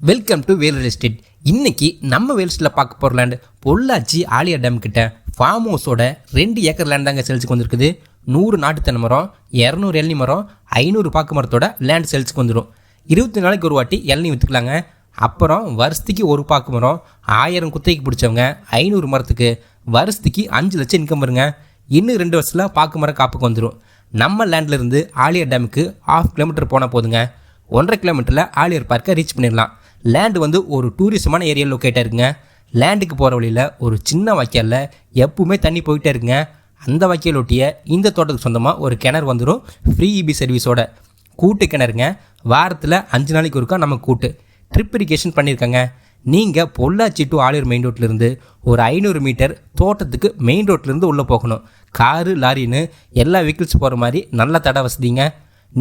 Welcome to Vel real estate. இன்னைக்கு நம்ம வேல்ஸ்டில் பார்க்க போகிற லேண்ட் பொள்ளாச்சி ஆலியா டேம் கிட்ட ஃபார்ம் ஹவுஸோட 2 ஏக்கர் லேண்ட் தாங்க சேல்ஸுக்கு வந்திருக்குது. 100 நாட்டு தென்னை மரம், 200 இளநி மரம், 500 பாக்கு மரத்தோட லேண்ட் சேல்ஸுக்கு வந்துடும். 20 நாளைக்கு ஒரு வாட்டி இளநி விற்றுக்கலாங்க. அப்புறம் வருஷத்துக்கு ஒரு பாக்கு மரம், 1000 குத்தைக்கு பிடிச்சவங்க 500 மரத்துக்கு வருஷத்துக்கு 5 லட்சம் இன்கம் வருங்க. இன்னும் 2 வருஷத்தில் பாக்கு மரம் காப்புக்கு வந்துடும். நம்ம லேண்ட்லேருந்து ஆலியா டேமுக்கு 1/2 கிலோமீட்டர் போனால் போதுங்க. 1.5 கிலோமீட்டரில் ஆலியர் பார்க்கை ரீச் பண்ணிடலாம். லேண்டு வந்து ஒரு டூரிசமான ஏரியா லொக்கேட்டாக இருக்குங்க. லேண்டுக்கு போகிற வழியில் ஒரு சின்ன வாய்க்காலில் எப்பவுமே தண்ணி போயிட்டே இருக்குங்க. அந்த வாய்க்கால் ஒட்டிய இந்த தோட்டத்துக்கு சொந்தமாக ஒரு கிணறு வந்துடும், ஃப்ரீ இபி சர்வீஸோட. கூட்டு கிணறுங்க. வாரத்தில் 5 நாளைக்கு ஒருக்கா நம்ம கூட்டு ட்ரிப் இரிகேஷன் பண்ணியிருக்காங்க. நீங்கள் பொள்ளாச்சி டு ஆலியூர் மெயின் ரோட்லேருந்து ஒரு 500 மீட்டர் தோட்டத்துக்கு மெயின் ரோட்லேருந்து உள்ளே போகணும். காரு லாரின்னு எல்லா வெஹிக்கிள்ஸ் போகிற மாதிரி நல்ல தட வசதிங்க.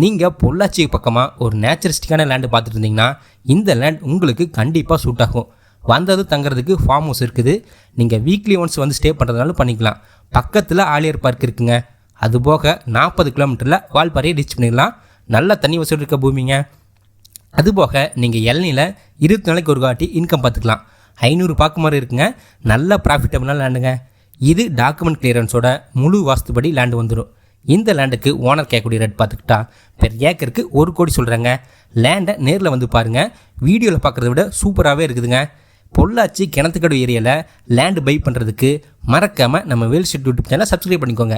நீங்கள் பொள்ளாச்சி பக்கமாக ஒரு நேச்சுரிஸ்டிக்கான லேண்டு பார்த்துட்டு இருந்தீங்கன்னா இந்த லேண்ட் உங்களுக்கு கண்டிப்பாக சூட் ஆகும். வந்தது தங்குறதுக்கு ஃபார்ம் ஹவுஸ் இருக்குது. நீங்கள் வீக்லி ஒன்ஸ் வந்து ஸ்டே பண்ணுறதுனாலும் பண்ணிக்கலாம். பக்கத்தில் ஆலியர் பார்க் இருக்குங்க. அதுபோக 40 கிலோமீட்டரில் வால்பாறையை ரீச் பண்ணிடலாம். நல்ல தண்ணி வசூல் இருக்க பூமிங்க. அதுபோக நீங்கள் இளநியில் 20 நாளைக்கு ஒரு வாட்டி இன்கம் பார்த்துக்கலாம். 500 பாக்கு மரம் இருக்குங்க. நல்ல ப்ராஃபிட்டபிளான லேண்டுங்க. இது டாக்குமெண்ட் கிளியரன்ஸோட முழு வாஸ்துபடி லேண்டு வந்துடும். இந்த லேண்டுக்கு ஓனர் கேட்கக்கூடிய ரேட் பார்த்துக்கிட்டா பெர் ஏக்கருக்கு 1 கோடி சொல்கிறாங்க. லேண்டை நேரில் வந்து பாருங்கள். வீடியோவில் பார்க்குறத விட சூப்பராகவே இருக்குதுங்க. பொள்ளாச்சி கிணத்துக்கடு ஏரியாவில் லேண்டு பை பண்ணுறதுக்கு மறக்காமல் நம்ம வேல் ஸ்ட்ரீட் யூடியூப் சேனலை சப்ஸ்கிரைப் பண்ணிக்கோங்க.